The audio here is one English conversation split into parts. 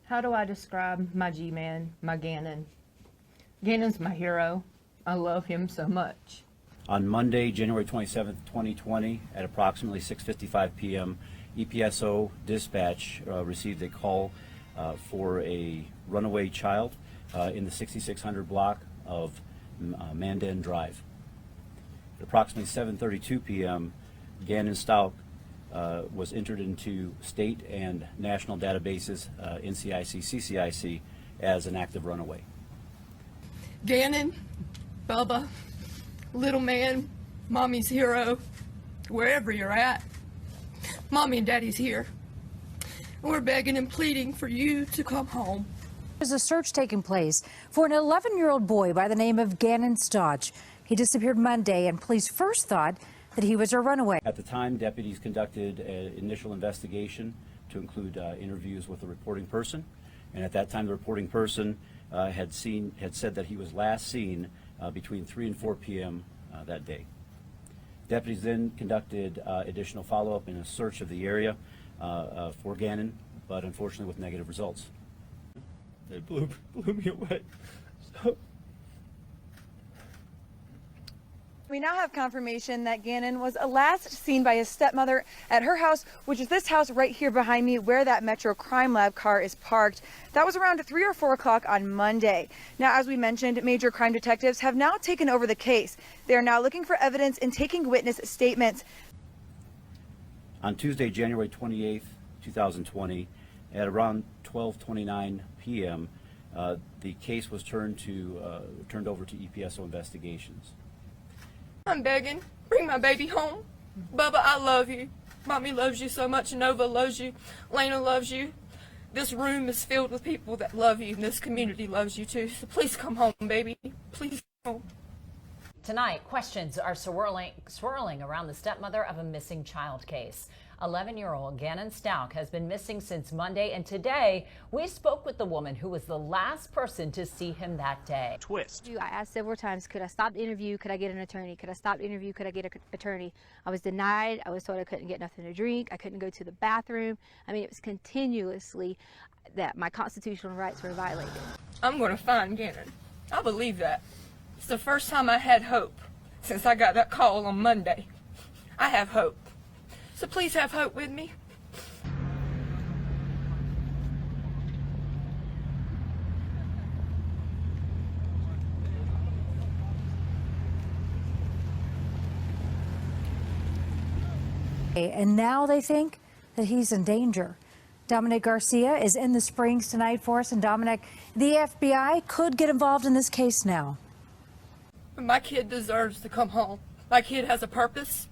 How do I describe my G-Man, my Gannon? Gannon's my hero. I love him so much. On Monday, January 27th, 2020, at approximately 6:55 p.m., EPSO dispatch received a call for a runaway child in the 6600 block of Mandan Drive. At approximately 7:32 p.m., Gannon Stauch was entered into state and national databases, NCIC, CCIC, as an active runaway. Gannon, Bubba, little man, Mommy's hero, wherever you're at, Mommy and Daddy's here. We're begging and pleading for you to come home. There's a search taking place for an 11-year-old boy by the name of Gannon Stauch. He disappeared Monday, and police first thought that he was a runaway. At the time, deputies conducted an initial investigation to include interviews with the reporting person, and at that time, the reporting person had said that he was last seen between 3 and 4 p.m. That day. Deputies then conducted additional follow-up and a search of the area for Gannon, but unfortunately with negative results. They blew me away. So. We now have confirmation that Gannon was last seen by his stepmother at her house, which is this house right here behind me where that Metro Crime Lab car is parked. That was around 3 or 4 o'clock on Monday. Now, as we mentioned, major crime detectives have now taken over the case. They are now looking for evidence and taking witness statements. On Tuesday, January 28th, 2020, at around 12:29 p.m., the case was turned over to EPSO investigations. I'm begging, bring my baby home. Bubba, I love you. Mommy loves you so much. Nova loves you. Lena loves you. This room is filled with people that love you, and this community loves you too. So please come home, baby. Please come home. Tonight, questions are swirling around the stepmother of a missing child case. 11-year-old Gannon Stauch has been missing since Monday, and today we spoke with the woman who was the last person to see him that day. Twist. I asked several times, could I stop the interview? Could I get an attorney? Could I stop the interview? Could I get an attorney? I was denied. I was told I couldn't get nothing to drink. I couldn't go to the bathroom. I mean, it was continuously that my constitutional rights were violated. I'm going to find Gannon. I believe that. It's the first time I had hope since I got that call on Monday. I have hope. So please have hope with me. And now they think that he's in danger. Dominic Garcia is in the Springs tonight for us. And Dominic, the FBI could get involved in this case now. My kid deserves to come home. My kid has a purpose.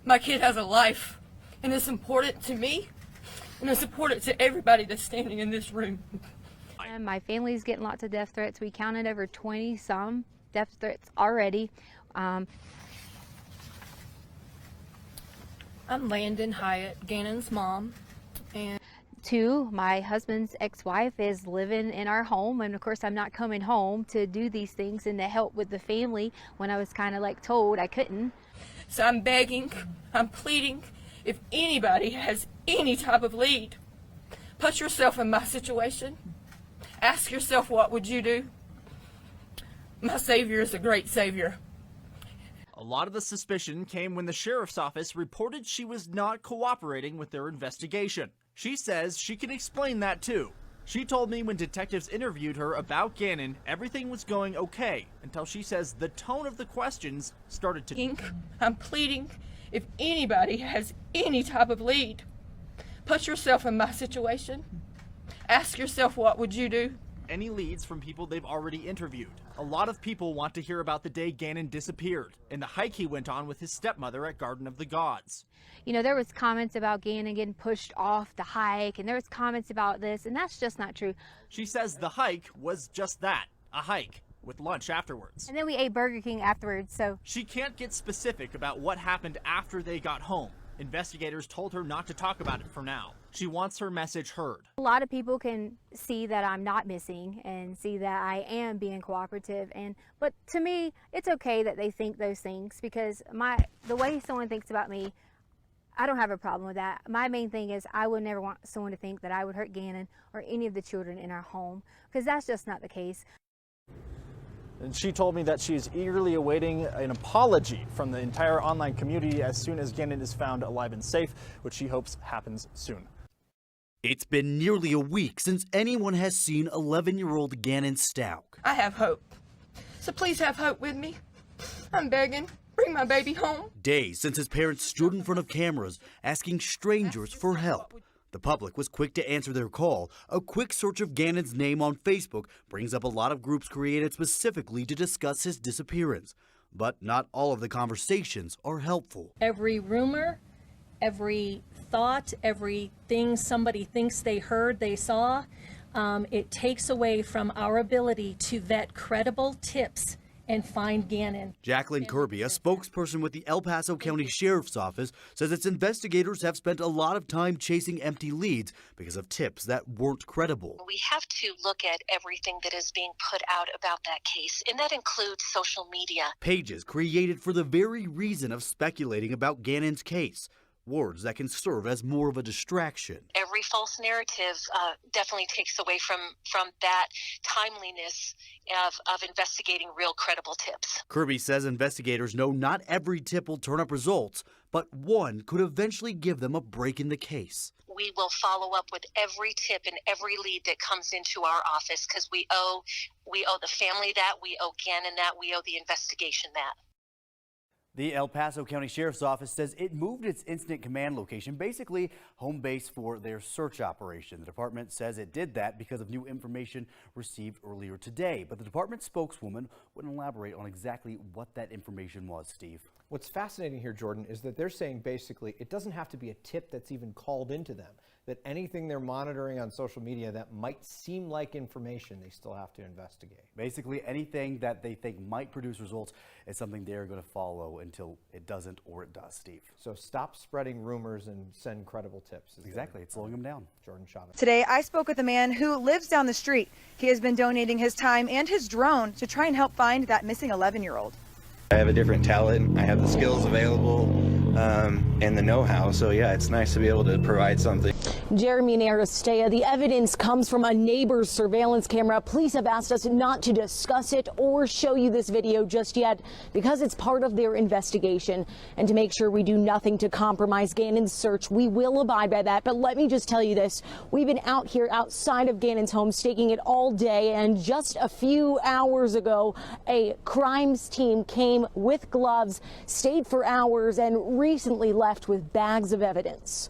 My kid has a life. And it's important to me, and it's important to everybody that's standing in this room. And my family's getting lots of death threats. We counted over 20-some death threats already. I'm Landon Hyatt, Gannon's mom, and my husband's ex-wife is living in our home, and of course I'm not coming home to do these things and to help with the family when I was kind of like told I couldn't. So I'm begging, I'm pleading. If anybody has any type of lead, put yourself in my situation. Ask yourself, what would you do? My Savior is a great Savior. A lot of the suspicion came when the sheriff's office reported she was not cooperating with their investigation. She says she can explain that too. She told me when detectives interviewed her about Gannon, everything was going okay, until she says the tone of the questions started to... I'm pleading. If anybody has any type of lead, put yourself in my situation. Ask yourself, what would you do? Any leads from people they've already interviewed. A lot of people want to hear about the day Gannon disappeared and the hike he went on with his stepmother at Garden of the Gods. You know, there was comments about Gannon getting pushed off the hike, and there was comments about this, and that's just not true. She says the hike was just that, a hike, with lunch afterwards. And then we ate Burger King afterwards, so... She can't get specific about what happened after they got home. Investigators told her not to talk about it for now. She wants her message heard. A lot of people can see that I'm not missing and see that I am being cooperative, but to me, it's okay that they think those things, because the way someone thinks about me, I don't have a problem with that. My main thing is I would never want someone to think that I would hurt Gannon or any of the children in our home, because that's just not the case. And she told me that she is eagerly awaiting an apology from the entire online community as soon as Gannon is found alive and safe, which she hopes happens soon. It's been nearly a week since anyone has seen 11-year-old Gannon Stauch. I have hope. So please have hope with me. I'm begging. Bring my baby home. Days since his parents stood in front of cameras asking strangers for help. The public was quick to answer their call. A quick search of Gannon's name on Facebook brings up a lot of groups created specifically to discuss his disappearance. But not all of the conversations are helpful. Every rumor, every thought, everything somebody thinks they heard, they saw, it takes away from our ability to vet credible tips and find Gannon. Jacqueline Kirby, a spokesperson with the El Paso County Sheriff's Office, says its investigators have spent a lot of time chasing empty leads because of tips that weren't credible. We have to look at everything that is being put out about that case, and that includes social media. Pages created for the very reason of speculating about Gannon's case. Words that can serve as more of a distraction. Every false narrative definitely takes away from that timeliness of investigating real credible tips. Kirby says investigators know not every tip will turn up results, but one could eventually give them a break in the case. We will follow up with every tip and every lead that comes into our office because we owe the family that, we owe Gannon that, we owe the investigation that. The El Paso County Sheriff's Office says it moved its incident command location, basically home base for their search operation. The department says it did that because of new information received earlier today. But the department spokeswoman wouldn't elaborate on exactly what that information was, Steve. What's fascinating here, Jordan, is that they're saying basically it doesn't have to be a tip that's even called into them. That anything they're monitoring on social media that might seem like information, they still have to investigate. Basically, anything that they think might produce results is something they're going to follow until it doesn't or it does, Steve. So stop spreading rumors and send credible tips. Exactly. It's slowing them down. Jordan Chavez. Today, I spoke with a man who lives down the street. He has been donating his time and his drone to try and help find that missing 11-year-old. I have a different talent. I have the skills available and the know-how. So yeah, it's nice to be able to provide something. Jeremy and Aristea, the evidence comes from a neighbor's surveillance camera. Police have asked us not to discuss it or show you this video just yet because it's part of their investigation. And to make sure we do nothing to compromise Gannon's search, we will abide by that. But let me just tell you this. We've been out here outside of Gannon's home staking it all day. And just a few hours ago, a crimes team came with gloves, stayed for hours, and recently left with bags of evidence.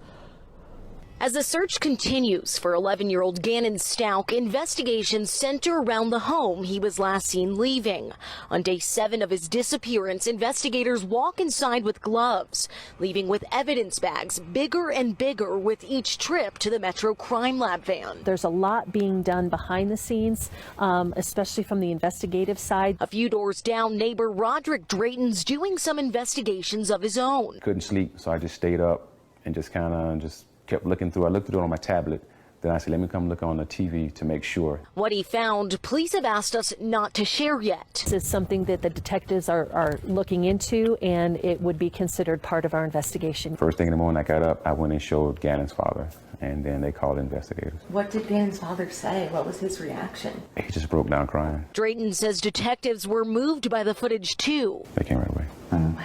As the search continues for 11-year-old Gannon Stauch, investigations center around the home he was last seen leaving. On day 7 of his disappearance, investigators walk inside with gloves, leaving with evidence bags bigger and bigger with each trip to the Metro Crime Lab van. There's a lot being done behind the scenes, especially from the investigative side. A few doors down, neighbor Roderick Drayton's doing some investigations of his own. Couldn't sleep, so I just stayed up and just kind of kept looking through. I looked through it on my tablet. Then I said, let me come look on the TV to make sure. What he found, police have asked us not to share yet. This is something that the detectives are looking into, and it would be considered part of our investigation. First thing in the morning I got up, I went and showed Gannon's father, and then they called investigators. What did Gannon's father say? What was his reaction? He just broke down crying. Drayton says detectives were moved by the footage too. They came right away. Wow.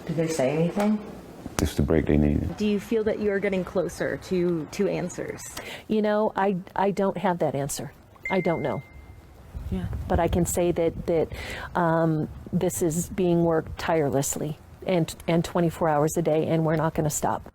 Did they say anything? Just the break they needed. Do you feel that you're getting closer to answers? You know, I don't have that answer. I don't know. Yeah. But I can say that this is being worked tirelessly and 24 hours a day, and we're not going to stop.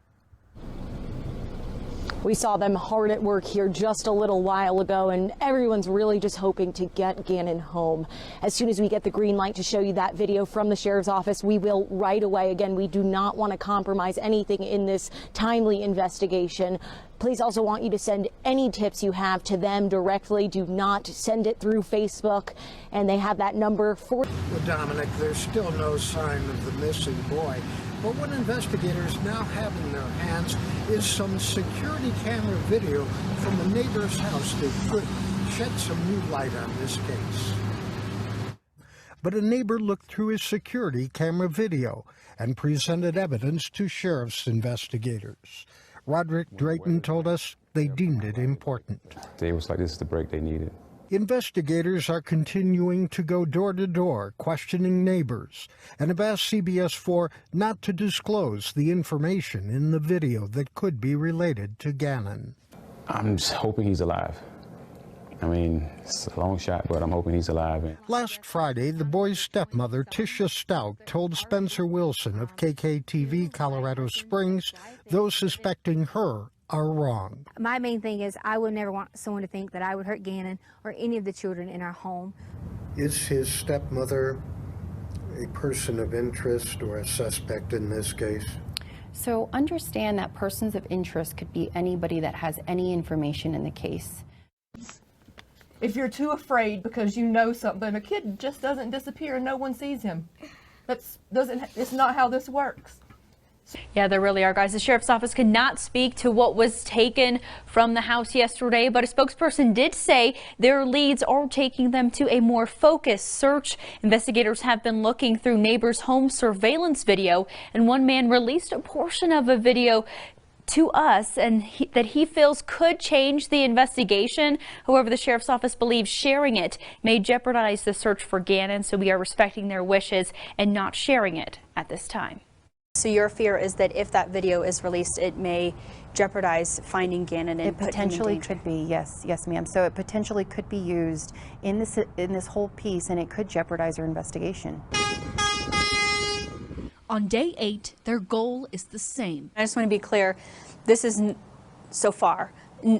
We saw them hard at work here just a little while ago, and everyone's really just hoping to get Gannon home. As soon as we get the green light to show you that video from the sheriff's office, we will right away. Again, we do not want to compromise anything in this timely investigation. Police also want you to send any tips you have to them directly. Do not send it through Facebook. And they have that number for... Well, Dominic, there's still no sign of the missing boy. But what investigators now have in their hands is some security camera video from a neighbor's house that could shed some new light on this case. but a neighbor looked through his security camera video and presented evidence to sheriff's investigators. Roderick Drayton told us they deemed it important. It was like, this is the break they needed. Investigators are continuing to go door to door, questioning neighbors, and have asked CBS 4 not to disclose the information in the video that could be related to Gannon. I'm just hoping he's alive. I mean, it's a long shot, but I'm hoping he's alive. Last Friday, the boy's stepmother, Tisha Stauch, told Spencer Wilson of KKTV Colorado Springs those suspecting her are wrong. My main thing is I would never want someone to think that I would hurt Gannon or any of the children in our home. Is his stepmother a person of interest or a suspect in this case? So understand that persons of interest could be anybody that has any information in the case. If you're too afraid because you know something, a kid just doesn't disappear and no one sees him. It's not how this works. Yeah, there really are, guys. The sheriff's office could not speak to what was taken from the house yesterday, but a spokesperson did say their leads are taking them to a more focused search. Investigators have been looking through neighbors' home surveillance video, and one man released a portion of a video to us and that he feels could change the investigation. However, the sheriff's office believes sharing it may jeopardize the search for Gannon, so we are respecting their wishes and not sharing it at this time. So your fear is that if that video is released, it may jeopardize finding Gannon and It potentially could be, yes, ma'am. So it potentially could be used in this whole piece, and it could jeopardize our investigation. On day 8, their goal is the same. I just want to be clear, this is so far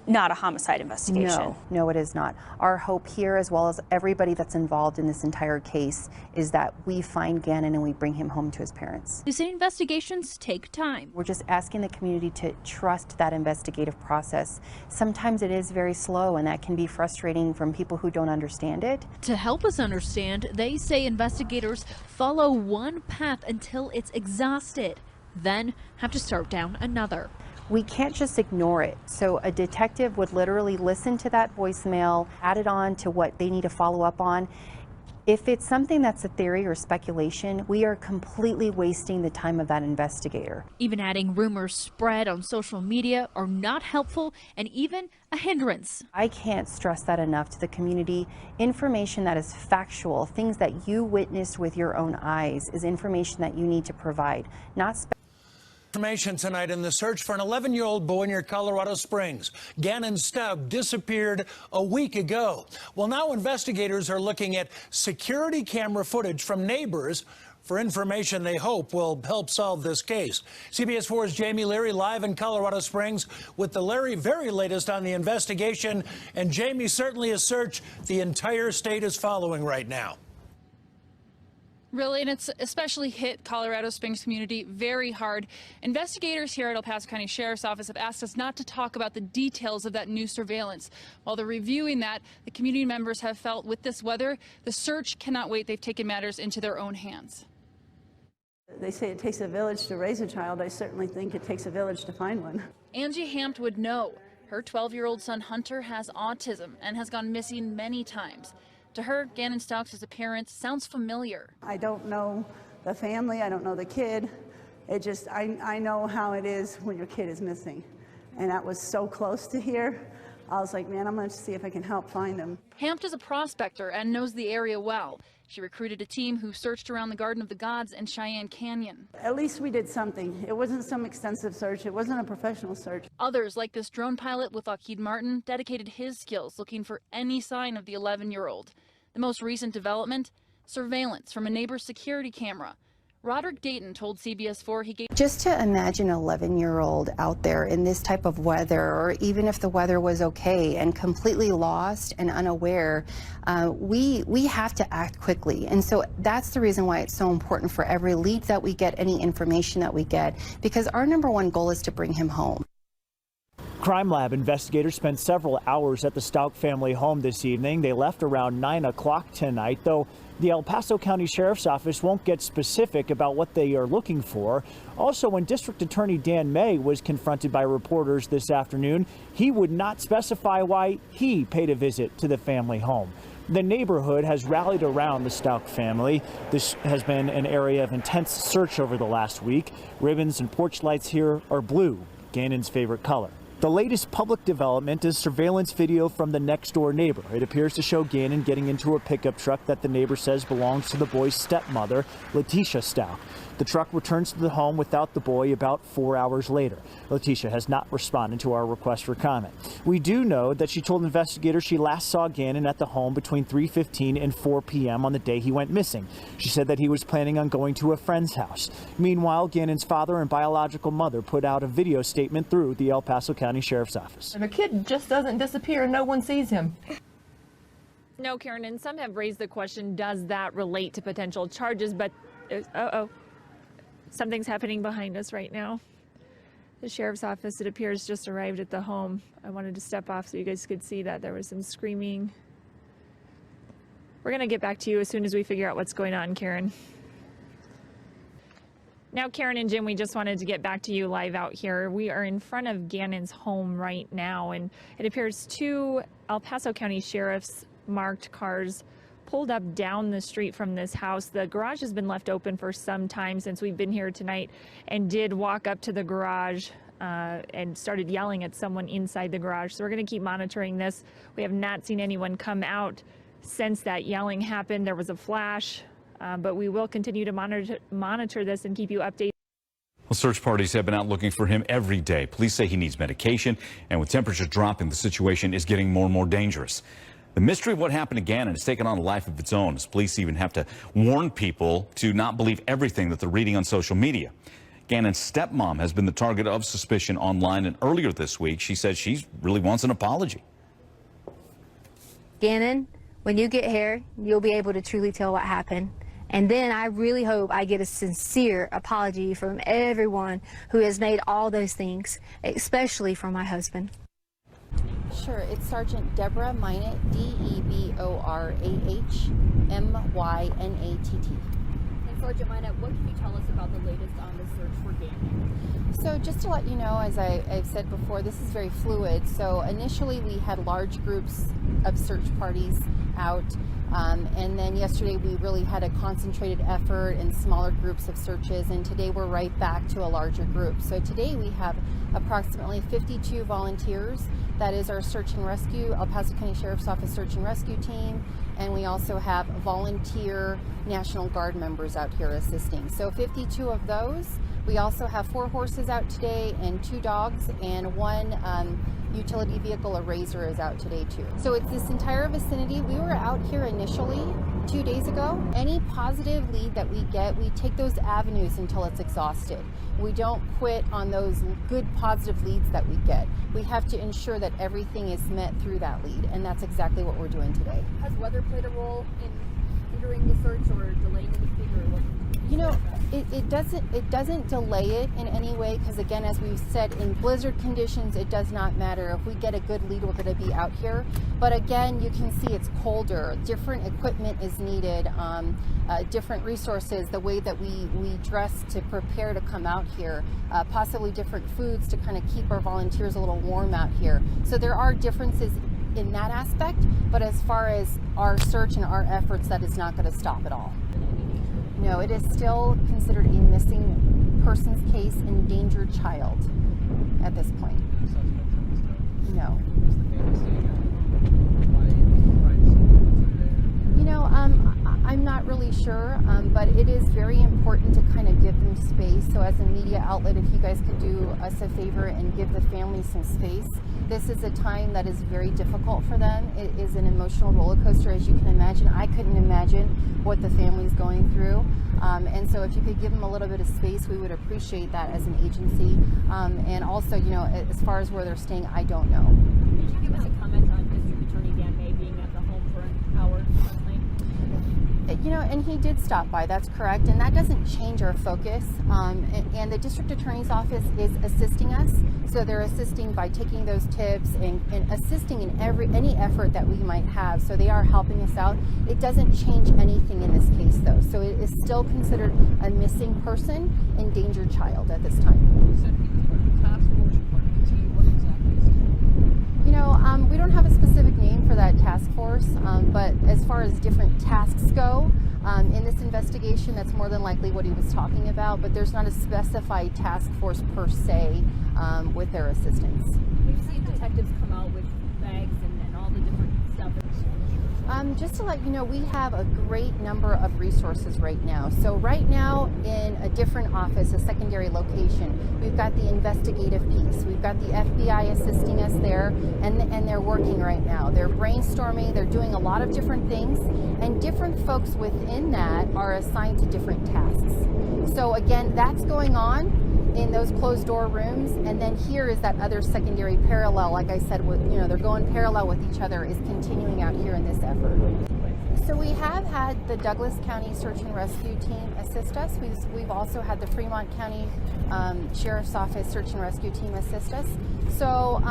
not a homicide investigation. No, it is not. Our hope here, as well as everybody that's involved in this entire case, is that we find Gannon and we bring him home to his parents. They say investigations take time. We're just asking the community to trust that investigative process. Sometimes it is very slow, and that can be frustrating from people who don't understand it. To help us understand, they say investigators follow one path until it's exhausted, then have to start down another. We can't just ignore it. So a detective would literally listen to that voicemail, add it on to what they need to follow up on. If it's something that's a theory or speculation, we are completely wasting the time of that investigator. Even adding rumors spread on social media are not helpful and even a hindrance. I can't stress that enough to the community. Information that is factual, things that you witnessed with your own eyes, is information that you need to provide, not Information tonight in the search for an 11-year-old boy near Colorado Springs. Gannon Stauch disappeared a week ago. Well, now investigators are looking at security camera footage from neighbors for information they hope will help solve this case. CBS 4's Jamie Leary live in Colorado Springs with the very latest on the investigation. And Jamie, certainly a search the entire state is following right now. Really, and it's especially hit Colorado Springs community very hard. Investigators here at El Paso County Sheriff's Office have asked us not to talk about the details of that new surveillance. While they're reviewing that, the community members have felt with this weather, the search cannot wait. They've taken matters into their own hands. They say it takes a village to raise a child. I certainly think it takes a village to find one. Angie Hampt would know. Her 12-year-old son Hunter has autism and has gone missing many times. To her, Gannon Stauch's disappearance sounds familiar. I don't know the family, I don't know the kid. It just, I know how it is when your kid is missing. And that was so close to here. I was like, man, I'm going to see if I can help find him. Hampt is a prospector and knows the area well. She recruited a team who searched around the Garden of the Gods and Cheyenne Canyon. At least we did something. It wasn't some extensive search. It wasn't a professional search. Others, like this drone pilot with Lockheed Martin, dedicated his skills looking for any sign of the 11-year-old. The most recent development, surveillance from a neighbor's security camera. Roderick Dayton told CBS 4 he gave... Just to imagine an 11-year-old out there in this type of weather, or even if the weather was okay, and completely lost and unaware, we have to act quickly. And so that's the reason why it's so important for every lead that we get, any information that we get, because our #1 goal is to bring him home. Crime Lab investigators spent several hours at the Stauch family home this evening. They left around 9 o'clock tonight, though the El Paso County Sheriff's Office won't get specific about what they are looking for. Also, when District Attorney Dan May was confronted by reporters this afternoon, he would not specify why he paid a visit to the family home. The neighborhood has rallied around the Stauch family. This has been an area of intense search over the last week. Ribbons and porch lights here are blue, Gannon's favorite color. The latest public development is surveillance video from the next door neighbor. It appears to show Gannon getting into a pickup truck that the neighbor says belongs to the boy's stepmother, Letitia Stauch. The truck returns to the home without the boy about 4 hours later. Letitia has not responded to our request for comment. We do know that she told investigators she last saw Gannon at the home between 3:15 and 4 p.m. on the day he went missing. She said that he was planning on going to a friend's house. Meanwhile, Gannon's father and biological mother put out a video statement through the El Paso County Sheriff's Office. And a kid just doesn't disappear and no one sees him. No, Karen, and some have raised the question, does that relate to potential charges? But, something's happening behind us right now. The sheriff's office, it appears, just arrived at the home. I wanted to step off so you guys could see that there was some screaming. We're going to get back to you as soon as we figure out what's going on, Karen. Now, Karen and Jim, we just wanted to get back to you live out here. We are in front of Gannon's home right now, and it appears 2 El Paso County Sheriff's marked cars pulled up down the street from this house. The garage has been left open for some time since we've been here tonight, and did walk up to the garage and started yelling at someone inside the garage. So we're going to keep monitoring this. We have not seen anyone come out since that yelling happened. There was a flash, but we will continue to monitor this and keep you updated. Well, search parties have been out looking for him every day. Police say he needs medication, and with temperatures dropping, the situation is getting more and more dangerous. The mystery of what happened to Gannon has taken on a life of its own, as police even have to warn people to not believe everything that they're reading on social media. Gannon's stepmom has been the target of suspicion online, and earlier this week, she said she really wants an apology. Gannon, when you get here, you'll be able to truly tell what happened. And then I really hope I get a sincere apology from everyone who has made all those things, especially from my husband. Sure, it's Sergeant Deborah Minott, DeborahMynatt. And Sergeant Minott, what can you tell us about the latest on the search for Gannon? So just to let you know, as I've said before, this is very fluid. So initially we had large groups of search parties out, and then yesterday we really had a concentrated effort in smaller groups of searches, and today we're right back to a larger group. So today we have approximately 52 volunteers. That is our search and rescue, El Paso County Sheriff's Office search and rescue team, and we also have volunteer National Guard members out here assisting. So 52 of those. We also have 4 horses out today and 2 dogs, and 1 utility vehicle, a razor, is out today too. So it's this entire vicinity. We were out here initially 2 days ago. Any positive lead that we get, we take those avenues until it's exhausted. We don't quit on those good positive leads that we get. We have to ensure that everything is met through that lead, and that's exactly what we're doing today. Has weather played a role in hindering the search or delaying anything, or what? You know, it doesn't delay it in any way, because again, as we've said, in blizzard conditions, it does not matter. If we get a good lead, we're going to be out here. But again, you can see it's colder. Different equipment is needed, different resources, the way that we dress to prepare to come out here, possibly different foods to kind of keep our volunteers a little warm out here. So there are differences in that aspect, but as far as our search and our efforts, that is not going to stop at all. No, it is still considered a missing persons case, endangered child at this point. No. You know, I'm not really sure, but it is very important to kind of give them space. So as a media outlet, if you guys could do us a favor and give the family some space. This is a time that is very difficult for them. It is an emotional roller coaster, as you can imagine. I couldn't imagine what the family's going through. And so if you could give them a little bit of space, we would appreciate that as an agency. And also, you know, as far as where they're staying, I don't know. Could you give us a comment on District Attorney Dan May being at the home for an hour last night? You know, and he did stop by, that's correct, and that doesn't change our focus. And the District Attorney's Office is assisting us, so they're assisting by taking those tips and assisting in any effort that we might have, so they are helping us out. It doesn't change anything in this case, though, so it is still considered a missing person, endangered child at this time. You said he was part of the task force, part of the team. What exactly is it? You know, we don't have a specific name for that task force, but as far as different tasks go, in this investigation, that's more than likely what he was talking about, but there's not a specified task force per se with their assistance. We've seen detectives come out with bags and all the different stuff. Just to let you know, we have a great number of resources right now. So right now in a different office, a secondary location, we've got the investigative piece. We've got the FBI assisting us there, and they're working right now. They're brainstorming, they're doing a lot of different things, and different folks within that are assigned to different tasks. So again, that's going on in those closed door rooms, and then here is that other secondary parallel, like I said, with, you know, they're going parallel with each other, is continuing out here in this effort. So we have had the Douglas County Search and Rescue Team assist us. We've also had the Fremont County Sheriff's Office Search and Rescue Team assist us. So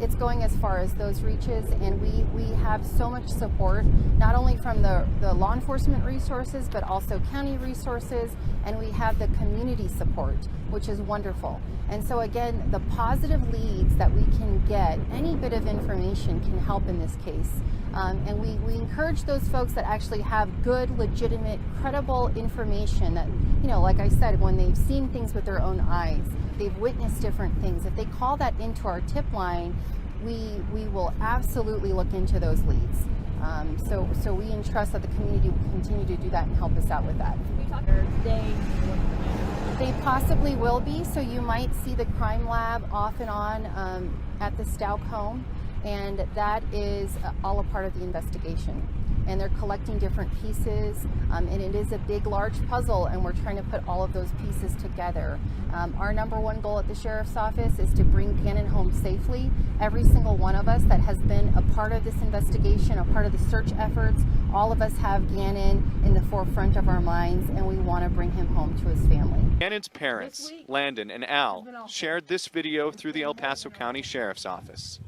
it's going as far as those reaches, and we have so much support, not only from the law enforcement resources, but also county resources, and we have the community support, which is wonderful. And so again, the positive leads that we can get, any bit of information can help in this case. And we encourage those folks that actually have good, legitimate, credible information that, you know, like I said, when they've seen things with their own eyes, they've witnessed different things. If they call that into our tip line, we will absolutely look into those leads. So we entrust that the community will continue to do that and help us out with that. We talked today. They possibly will be, so you might see the crime lab off and on at the Stauch home, and that is all a part of the investigation. And they're collecting different pieces, and it is a big, large puzzle, and we're trying to put all of those pieces together. Our number one goal at the Sheriff's Office is to bring Gannon home safely. Every single one of us that has been a part of this investigation, a part of the search efforts, all of us have Gannon in the forefront of our minds, and we want to bring him home to his family. Gannon's parents, Landon and Al, shared this video through the El Paso County Sheriff's Office,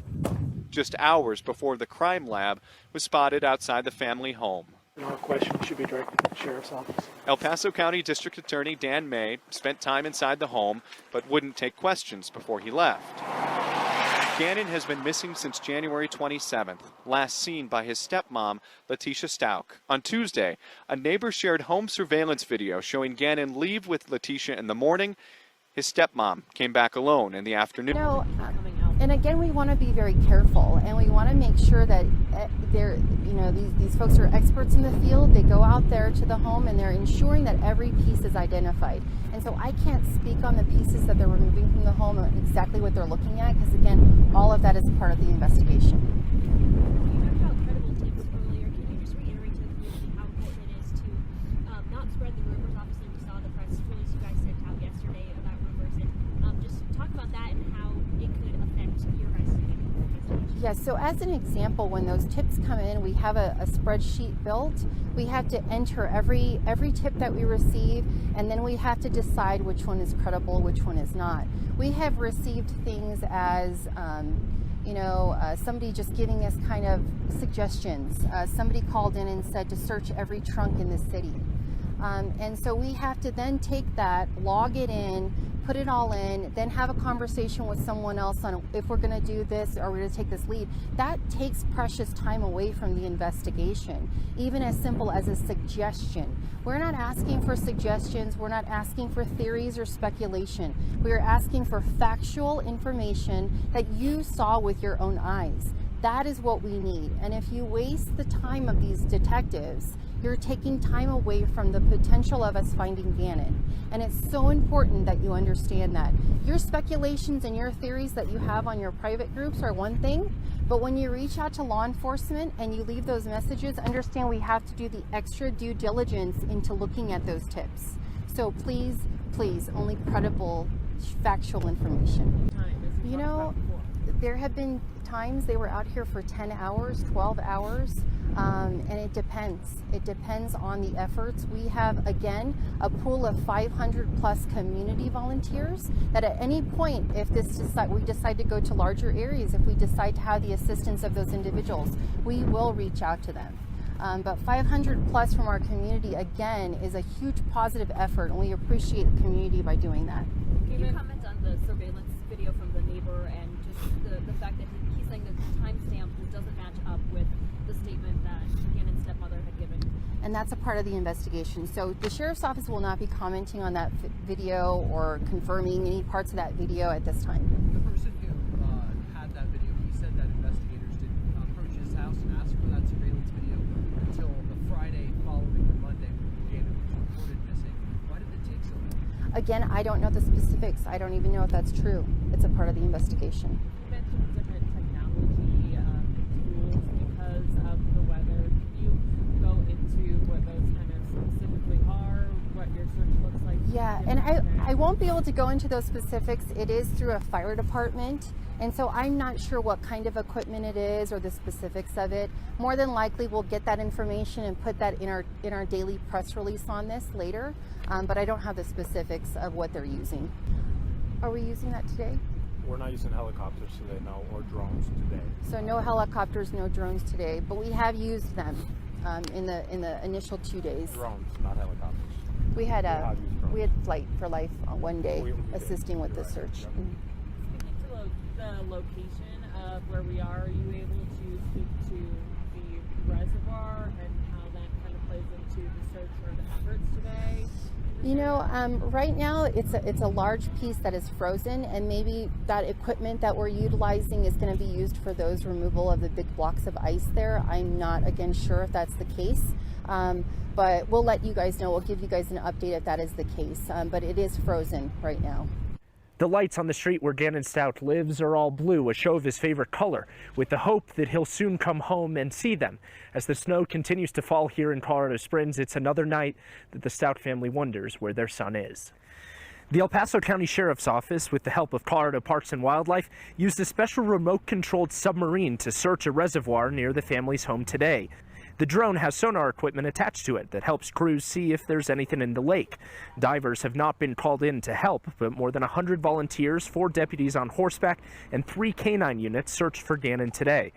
just hours before the crime lab was spotted outside the family home. Our question should be directed to the Sheriff's Office. El Paso County District Attorney Dan May spent time inside the home, but wouldn't take questions before he left. Gannon has been missing since January 27th, last seen by his stepmom, Letitia Stauch. On Tuesday, a neighbor shared home surveillance video showing Gannon leave with Letitia in the morning. His stepmom came back alone in the afternoon. You know, and again, we want to be very careful, and we want to make sure that these folks are experts in the field. They go out there to the home, and they're ensuring that every piece is identified. And so I can't speak on the pieces that they're removing from the home and exactly what they're looking at, because again, all of that is part of the investigation. You talked about credible tips earlier. Can you just reiterate to the community how important it is to not spread the rumors? Obviously, we saw the press release you guys sent out yesterday about rumors, and just talk about that and how it could affect your guys' investigation. Yes, so as an example, when those tips come in, we have a spreadsheet built. We have to enter every tip that we receive, and then we have to decide which one is credible, which one is not. We have received things as somebody just giving us kind of suggestions. Somebody called in and said to search every trunk in the city. And so we have to then take that, log it in, put it all in, then have a conversation with someone else on if we're going to do this or we're going to take this lead. That takes precious time away from the investigation, even as simple as a suggestion. We're not asking for suggestions. We're not asking for theories or speculation. We are asking for factual information that you saw with your own eyes. That is what we need. And if you waste the time of these detectives, you're taking time away from the potential of us finding Gannon. And it's so important that you understand that. Your speculations and your theories that you have on your private groups are one thing, but when you reach out to law enforcement and you leave those messages, understand we have to do the extra due diligence into looking at those tips. So please, only credible, factual information. You know, there have been times they were out here for 10 hours, 12 hours, and it depends. It depends on the efforts. We have, again, a pool of 500 plus community volunteers that at any point, if we decide to go to larger areas, if we decide to have the assistance of those individuals, we will reach out to them. But 500 plus from our community, again, is a huge positive effort, and we appreciate the community by doing that. Can you comment on the surveillance video from the neighbor and just the fact that he's saying that the timestamp is doesn't match up with the statement that Gannon's stepmother had given. And that's a part of the investigation. So the sheriff's office will not be commenting on that video or confirming any parts of that video at this time. The person who had that video, he said that investigators didn't approach his house and ask for that surveillance video until the Friday following the Monday when Gannon was reported missing. Why did it take so long? Again, I don't know the specifics. I don't even know if that's true. It's a part of the investigation. You mentioned different technology tools because of the weather. Can you go into what those kind of specifically are, what your search looks like? Yeah, and I won't be able to go into those specifics. It is through a fire department, and so I'm not sure what kind of equipment it is or the specifics of it. More than likely, we'll get that information and put that in our daily press release on this later, but I don't have the specifics of what they're using. Are we using that today? We're not using helicopters today, no, or drones today. So no helicopters, no drones today, but we have used them in the initial 2 days. Drones, not helicopters. We had Flight for Life on one day assisting with the search. Speaking to the location of where we are you able to speak to the reservoir and how that kind of plays into the search or the efforts today? You know, right now it's a large piece that is frozen, and maybe that equipment that we're utilizing is going to be used for those removal of the big blocks of ice there. I'm not, again, sure if that's the case, but we'll let you guys know. We'll give you guys an update if that is the case, but it is frozen right now. The lights on the street where Gannon Stauch lives are all blue, a show of his favorite color, with the hope that he'll soon come home and see them. As the snow continues to fall here in Colorado Springs, it's another night that the Stauch family wonders where their son is. The El Paso County Sheriff's Office, with the help of Colorado Parks and Wildlife, used a special remote-controlled submarine to search a reservoir near the family's home today. The drone has sonar equipment attached to it that helps crews see if there's anything in the lake. Divers have not been called in to help, but more than 100 volunteers, 4 deputies on horseback, and 3 canine units searched for Gannon today.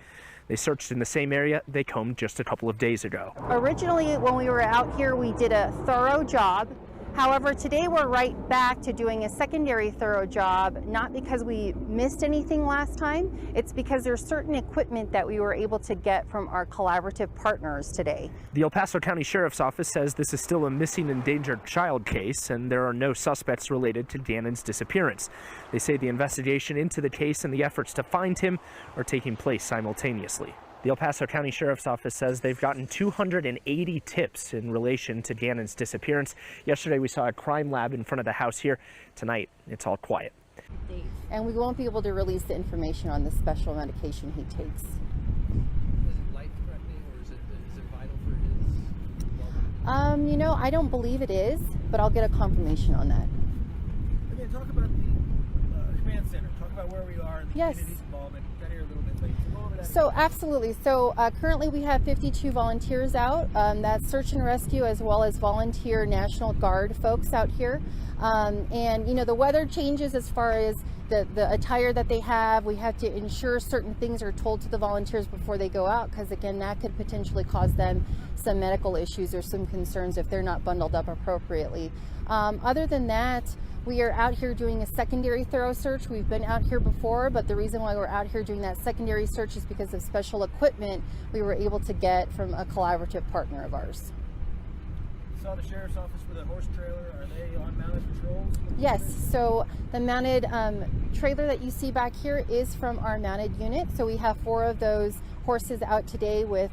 They searched in the same area they combed just a couple of days ago. Originally, when we were out here, we did a thorough job. However, today we're right back to doing a secondary thorough job, not because we missed anything last time, it's because there's certain equipment that we were able to get from our collaborative partners today. The El Paso County Sheriff's Office says this is still a missing endangered child case, and there are no suspects related to Gannon's disappearance. They say the investigation into the case and the efforts to find him are taking place simultaneously. The El Paso County Sheriff's Office says they've gotten 280 tips in relation to Gannon's disappearance. Yesterday we saw a crime lab in front of the house here. Tonight it's all quiet. And we won't be able to release the information on the special medication he takes. Is it life-threatening or is it vital for his well-being? You know, I don't believe it is, but I'll get a confirmation on that. Okay, talk about the command center. Talk about where we are and the community's involvement. Got here a little bit late. So absolutely. So currently we have 52 volunteers out. That's search and rescue as well as volunteer National Guard folks out here. And you know, the weather changes as far as the attire that they have. We have to ensure certain things are told to the volunteers before they go out, because again, that could potentially cause them some medical issues or some concerns if they're not bundled up appropriately. Other than that, we are out here doing a secondary thorough search. We've been out here before, but the reason why we're out here doing that secondary search is because of special equipment we were able to get from a collaborative partner of ours. You saw the sheriff's office with a horse trailer. Are they on mounted patrols? Yes, so the mounted trailer that you see back here is from our mounted unit. So we have 4 of those horses out today with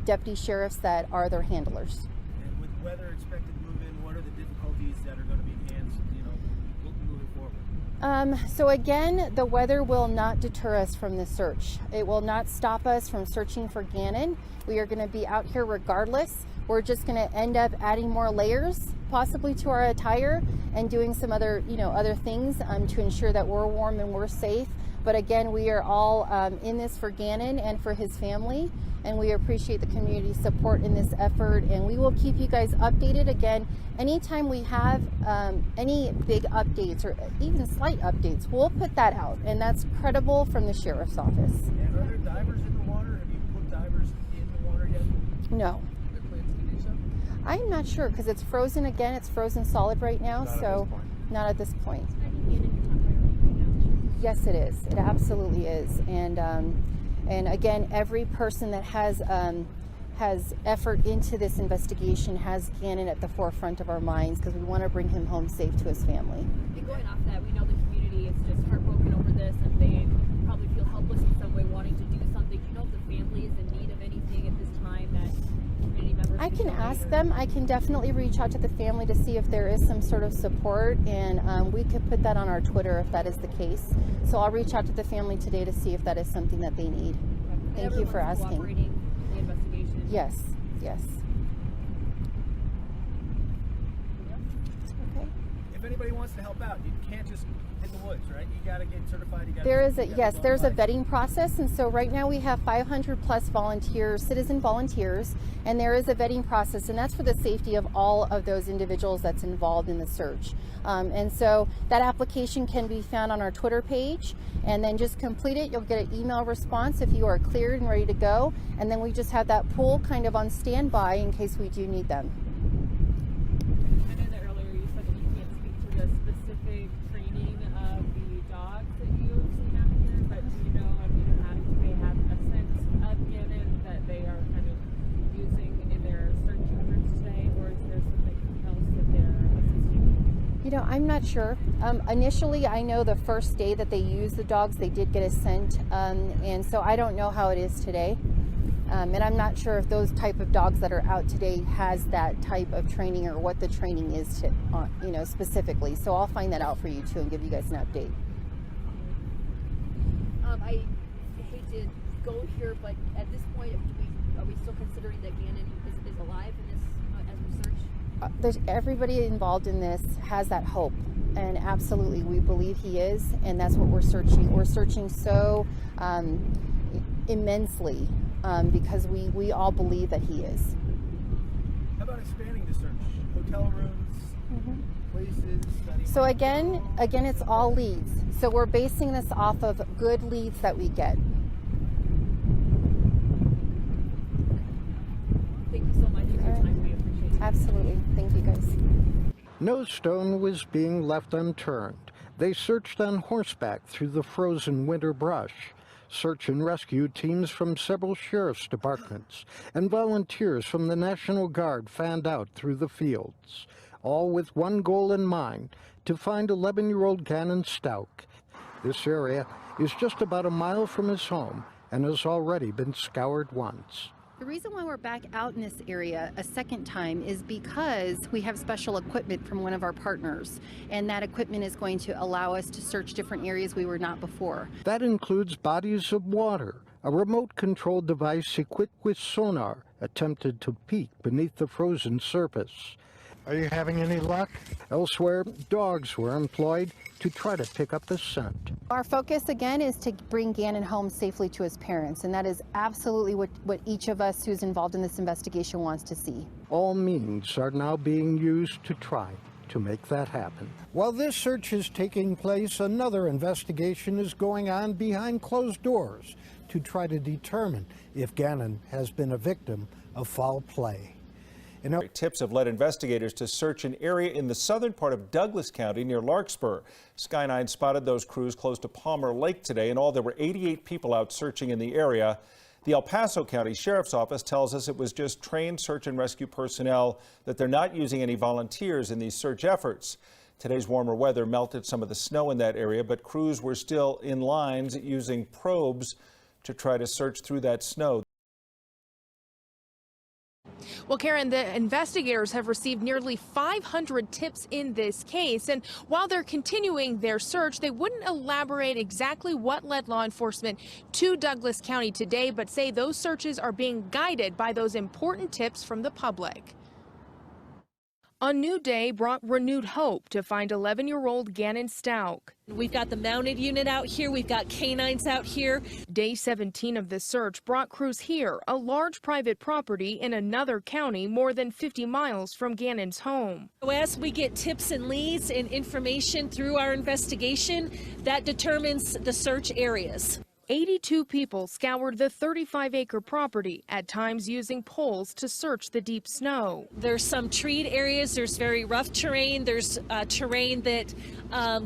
deputy sheriffs that are their handlers. And with weather expected to move in, what are the difficulties that are going to be enhanced, moving forward? So again, the weather will not deter us from the search. It will not stop us from searching for Gannon. We are going to be out here regardless. We're just going to end up adding more layers possibly to our attire and doing some other, other things to ensure that we're warm and we're safe. But again, we are all in this for Gannon and for his family, and we appreciate the community support in this effort, and we will keep you guys updated. Again, anytime we have any big updates or even slight updates, we'll put that out, and that's credible from the sheriff's office. And are there divers in the water? Have you put divers in the water yet? No. Are there plans to do so? I'm not sure, because it's frozen again. It's frozen solid right now, so not at this point. Yes, it is. It absolutely is. And And again, every person that has effort into this investigation has Gannon at the forefront of our minds, because we want to bring him home safe to his family. And going off that, we know the community is just heartbroken over this, and they probably feel helpless in some way, wanting to do something. Do you know if the family is in need of anything at this time that community members I can ask them. I can definitely reach out to the family to see if there is some sort of support, and we could put that on our Twitter if that is the case. So I'll reach out to the family today to see if that is something that they need. Thank you for asking. The investigation. Yes, yes. Okay. If anybody wants to help out, you can't just hit the woods, right? You got to get certified. There's a vetting process, and so right now we have 500 plus volunteers, citizen volunteers, and there is a vetting process, and that's for the safety of all of those individuals that's involved in the search. And so that application can be found on our Twitter page, and then just complete it. You'll get an email response if you are cleared and ready to go, and then we just have that pool kind of on standby in case we do need them. I know that earlier you said that you can't speak to the specific training of the dogs that you've seen out here, but do you know, do they have a sense of Gannon that they are kind of using in their search efforts today, or is there something else that they're assisting? You know, I'm not sure. Initially, I know the first day that they used the dogs, they did get a scent, and so I don't know how it is today. And I'm not sure if those type of dogs that are out today has that type of training, or what the training is to, specifically. So I'll find that out for you too and give you guys an update. I hate to go here, but at this point, are we still considering that Gannon is alive in this as we search? Everybody involved in this has that hope, and absolutely we believe he is, and that's what we're searching. We're searching so immensely because we all believe that he is. How about expanding the search? Hotel rooms, places? So again, it's all leads. So we're basing this off of good leads that we get. Thank you so much for your time. We appreciate it. Absolutely. Thank you, guys. No stone was being left unturned. They searched on horseback through the frozen winter brush. Search and rescue teams from several sheriff's departments and volunteers from the National Guard fanned out through the fields, all with one goal in mind: to find 11-year-old Gannon Stauch. This area is just about a mile from his home and has already been scoured once. The reason why we're back out in this area a second time is because we have special equipment from one of our partners, and that equipment is going to allow us to search different areas we were not before. That includes bodies of water, a remote-controlled device equipped with sonar attempted to peek beneath the frozen surface. Are you having any luck? Elsewhere, dogs were employed to try to pick up the scent. Our focus again is to bring Gannon home safely to his parents, and that is absolutely what each of us who's involved in this investigation wants to see. All means are now being used to try to make that happen. While this search is taking place, another investigation is going on behind closed doors to try to determine if Gannon has been a victim of foul play. Tips have led investigators to search an area in the southern part of Douglas County near Larkspur. Sky 9 spotted those crews close to Palmer Lake today, and all there were 88 people out searching in the area. The El Paso County Sheriff's Office tells us it was just trained search and rescue personnel, that they're not using any volunteers in these search efforts. Today's warmer weather melted some of the snow in that area, but crews were still in lines using probes to try to search through that snow. Well, Karen, the investigators have received nearly 500 tips in this case, and while they're continuing their search, they wouldn't elaborate exactly what led law enforcement to Douglas County today, but say those searches are being guided by those important tips from the public. A new day brought renewed hope to find 11-year-old Gannon Stauch. We've got the mounted unit out here. We've got canines out here. Day 17 of the search brought crews here, a large private property in another county more than 50 miles from Gannon's home. As we get tips and leads and information through our investigation, that determines the search areas. 82 people scoured the 35-acre property, at times using poles to search the deep snow. There's some treed areas, there's very rough terrain, there's terrain that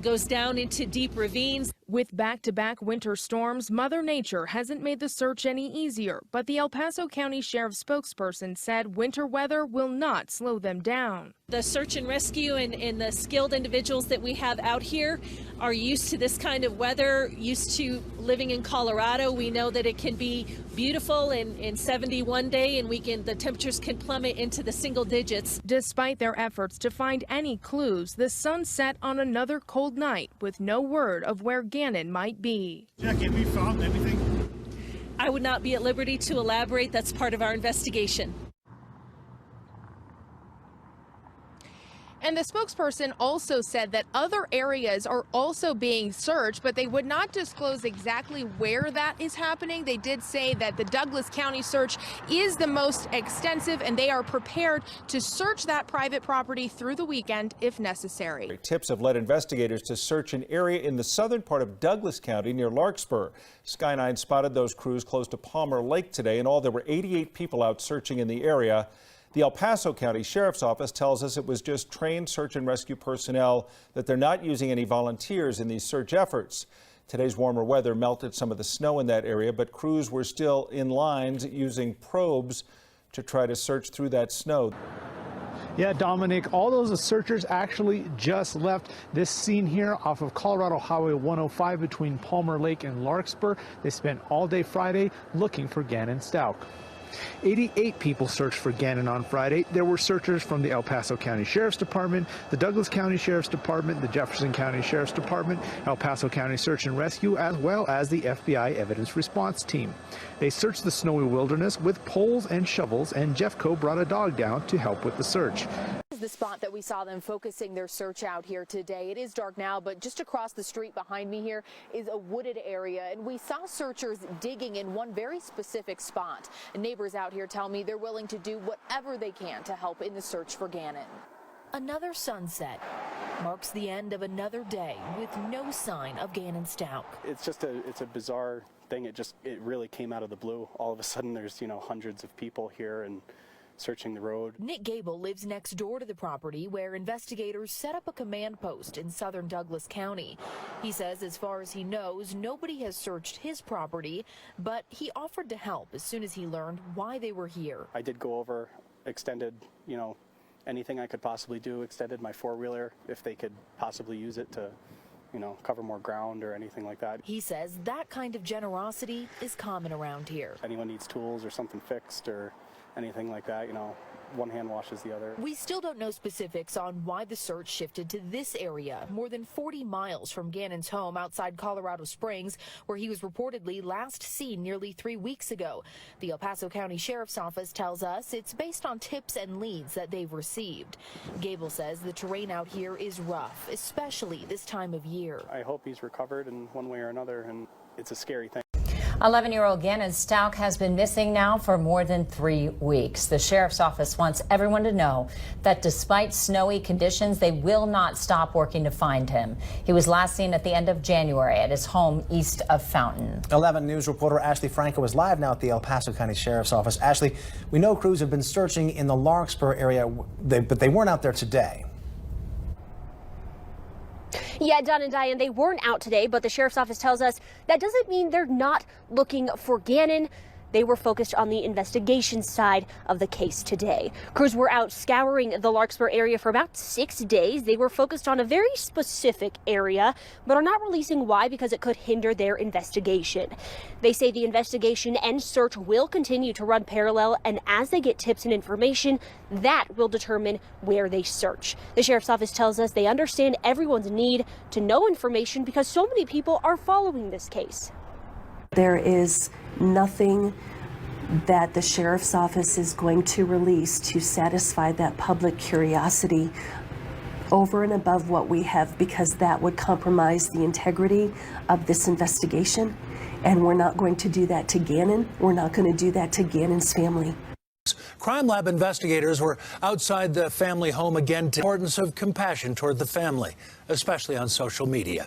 goes down into deep ravines. With back-to-back winter storms, Mother Nature hasn't made the search any easier, but the El Paso County Sheriff's spokesperson said winter weather will not slow them down. The search and rescue and the skilled individuals that we have out here are used to this kind of weather, used to living in Colorado. We know that it can be beautiful in 71 day, and the temperatures can plummet into the single digits. Despite their efforts to find any clues, the sun set on another cold night with no word of where Gannon might be. Jackie, have we found anything? I would not be at liberty to elaborate. That's part of our investigation. And the spokesperson also said that other areas are also being searched, but they would not disclose exactly where that is happening. They did say that the Douglas County search is the most extensive, and they are prepared to search that private property through the weekend if necessary. Tips have led investigators to search an area in the southern part of Douglas County near Larkspur. Sky 9 spotted those crews close to Palmer Lake today. In all, there were 88 people out searching in the area. The El Paso County Sheriff's Office tells us it was just trained search and rescue personnel, that they're not using any volunteers in these search efforts. Today's warmer weather melted some of the snow in that area, but crews were still in lines using probes to try to search through that snow. Yeah, Dominic, all those searchers actually just left this scene here off of Colorado Highway 105 between Palmer Lake and Larkspur. They spent all day Friday looking for Gannon Stauch. 88 people searched for Gannon on Friday. There were searchers from the El Paso County Sheriff's Department, the Douglas County Sheriff's Department, the Jefferson County Sheriff's Department, El Paso County Search and Rescue, as well as the FBI Evidence Response Team. They searched the snowy wilderness with poles and shovels, and Jeffco brought a dog down to help with the search. This is the spot that we saw them focusing their search out here today. It is dark now, but just across the street behind me here is a wooded area, and we saw searchers digging in one very specific spot. And neighbors out here tell me they're willing to do whatever they can to help in the search for Gannon. Another sunset marks the end of another day with no sign of Gannon Stauch. It's a bizarre thing. It really came out of the blue. All of a sudden there's, hundreds of people here and searching the road. Nick Gable lives next door to the property where investigators set up a command post in southern Douglas County. He says as far as he knows, nobody has searched his property, but he offered to help as soon as he learned why they were here. I did go over, extended, anything I could possibly do, extended my four-wheeler if they could possibly use it to cover more ground or anything like that. He says that kind of generosity is common around here. If anyone needs tools or something fixed or anything like that, one hand washes the other. We still don't know specifics on why the search shifted to this area, more than 40 miles from Gannon's home outside Colorado Springs, where he was reportedly last seen nearly 3 weeks ago. The El Paso County Sheriff's Office tells us it's based on tips and leads that they've received. Gable says the terrain out here is rough, especially this time of year. I hope he's recovered in one way or another, and it's a scary thing. 11-year-old Gannon Stauch has been missing now for more than 3 weeks. The sheriff's office wants everyone to know that despite snowy conditions, they will not stop working to find him. He was last seen at the end of January at his home east of Fountain. 11 News reporter Ashley Franco is live now at the El Paso County Sheriff's Office. Ashley, we know crews have been searching in the Larkspur area, but they weren't out there today. Yeah, Don and Diane, they weren't out today, but the sheriff's office tells us that doesn't mean they're not looking for Gannon. They were focused on the investigation side of the case today. Crews were out scouring the Larkspur area for about 6 days. They were focused on a very specific area, but are not releasing why because it could hinder their investigation. They say the investigation and search will continue to run parallel, and as they get tips and information, that will determine where they search. The sheriff's office tells us they understand everyone's need to know information because so many people are following this case. There is nothing that the sheriff's office is going to release to satisfy that public curiosity over and above what we have, because that would compromise the integrity of this investigation. And we're not going to do that to Gannon. We're not going to do that to Gannon's family. Crime Lab investigators were outside the family home again. The importance of compassion toward the family, especially on social media.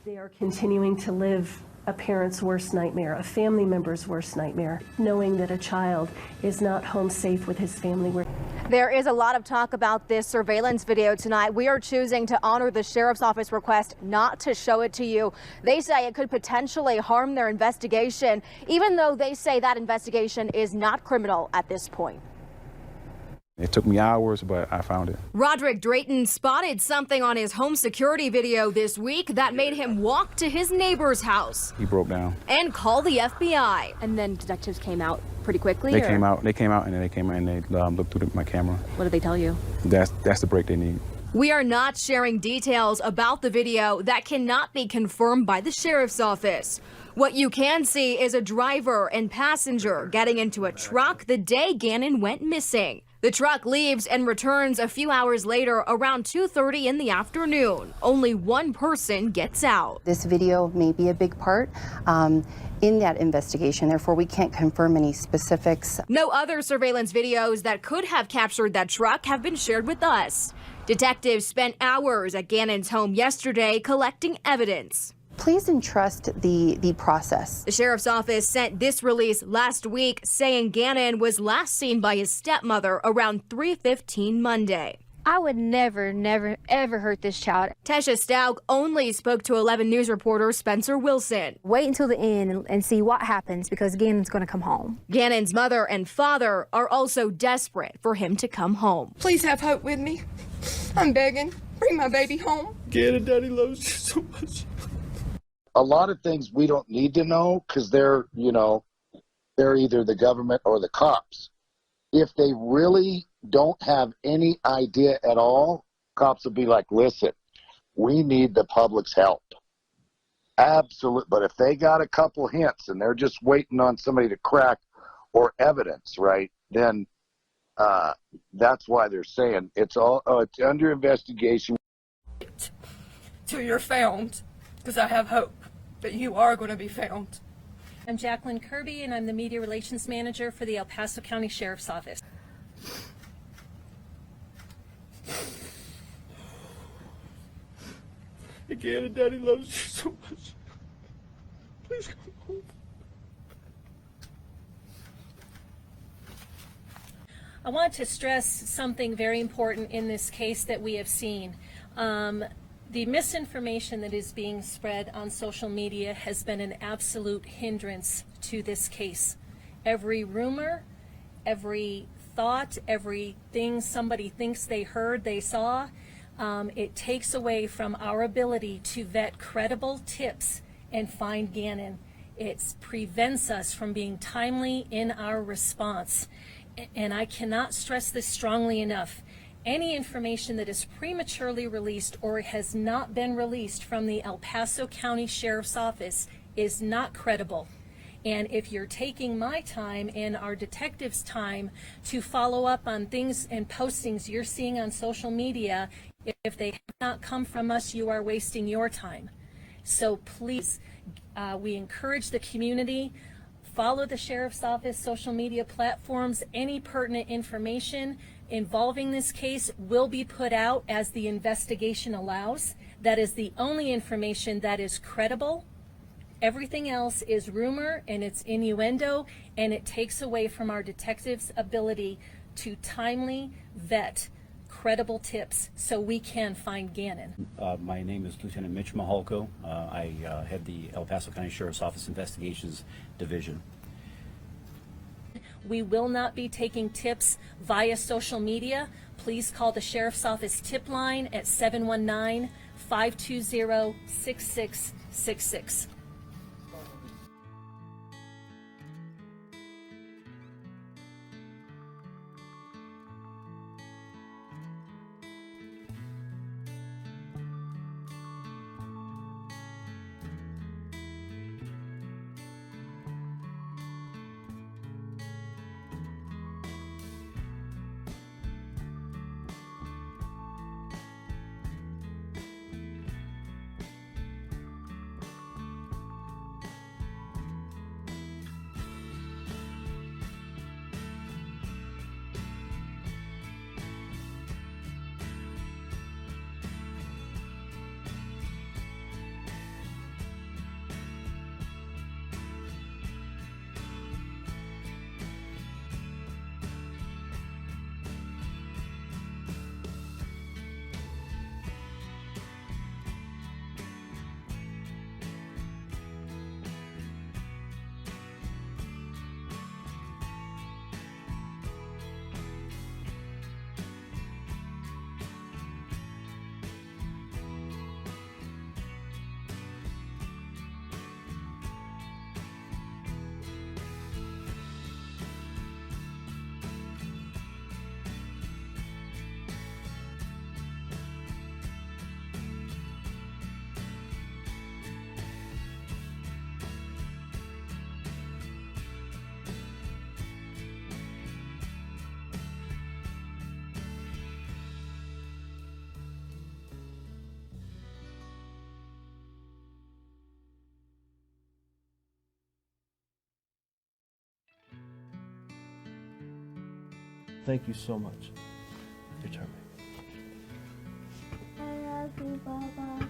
They are continuing to live a parent's worst nightmare, a family member's worst nightmare, knowing that a child is not home safe with his family. There is a lot of talk about this surveillance video tonight. We are choosing to honor the sheriff's office request not to show it to you. They say it could potentially harm their investigation, even though they say that investigation is not criminal at this point. It took me hours, but I found it. Roderick Drayton spotted something on his home security video this week that made him walk to his neighbor's house He broke down. and call the FBI. And then detectives came out pretty quickly? They came out, and then they came out and they looked through my camera. What did they tell you? That's the break they need. We are not sharing details about the video that cannot be confirmed by the sheriff's office. What you can see is a driver and passenger getting into a truck the day Gannon went missing. The truck leaves and returns a few hours later around 2:30 in the afternoon. Only one person gets out. This video may be a big part in that investigation, therefore we can't confirm any specifics. No other surveillance videos that could have captured that truck have been shared with us. Detectives spent hours at Gannon's home yesterday collecting evidence. Please entrust the process. The sheriff's office sent this release last week saying Gannon was last seen by his stepmother around 3:15 Monday. I would never, ever hurt this child. Tesha Stauch only spoke to 11 News reporter Spencer Wilson. Wait until the end and see what happens because Gannon's going to come home. Gannon's mother and father are also desperate for him to come home. Please have hope with me. I'm begging. Bring my baby home. Gannon, Daddy loves you so much. A lot of things we don't need to know because they're either the government or the cops. If they really don't have any idea at all, cops will be like, listen, we need the public's help. Absolutely. But if they got a couple hints and they're just waiting on somebody to crack or evidence, right, then that's why they're saying it's under investigation. Till you're found, because I have hope that you are going to be found. I'm Jacqueline Kirby, and I'm the Media Relations Manager for the El Paso County Sheriff's Office. Again, Daddy loves you so much. Please come home. I want to stress something very important in this case that we have seen. The misinformation that is being spread on social media has been an absolute hindrance to this case. Every rumor, every thought, everything somebody thinks they heard, they saw, it takes away from our ability to vet credible tips and find Gannon. It prevents us from being timely in our response. And I cannot stress this strongly enough. Any information that is prematurely released or has not been released from the El Paso County Sheriff's Office is not credible. And if you're taking my time and our detectives' time to follow up on things and postings you're seeing on social media, if they have not come from us, you are wasting your time. So please, we encourage the community, follow the Sheriff's Office social media platforms. Any pertinent information involving this case will be put out as the investigation allows. That is the only information that is credible. Everything else is rumor and it's innuendo, and it takes away from our detectives' ability to timely vet credible tips so we can find Gannon. My name is Lieutenant Mitch Maholko. I head the El Paso County Sheriff's Office Investigations Division. We will not be taking tips via social media. Please call the Sheriff's Office tip line at 719-520-6666. Thank you so much. Your turn. I love you, Baba.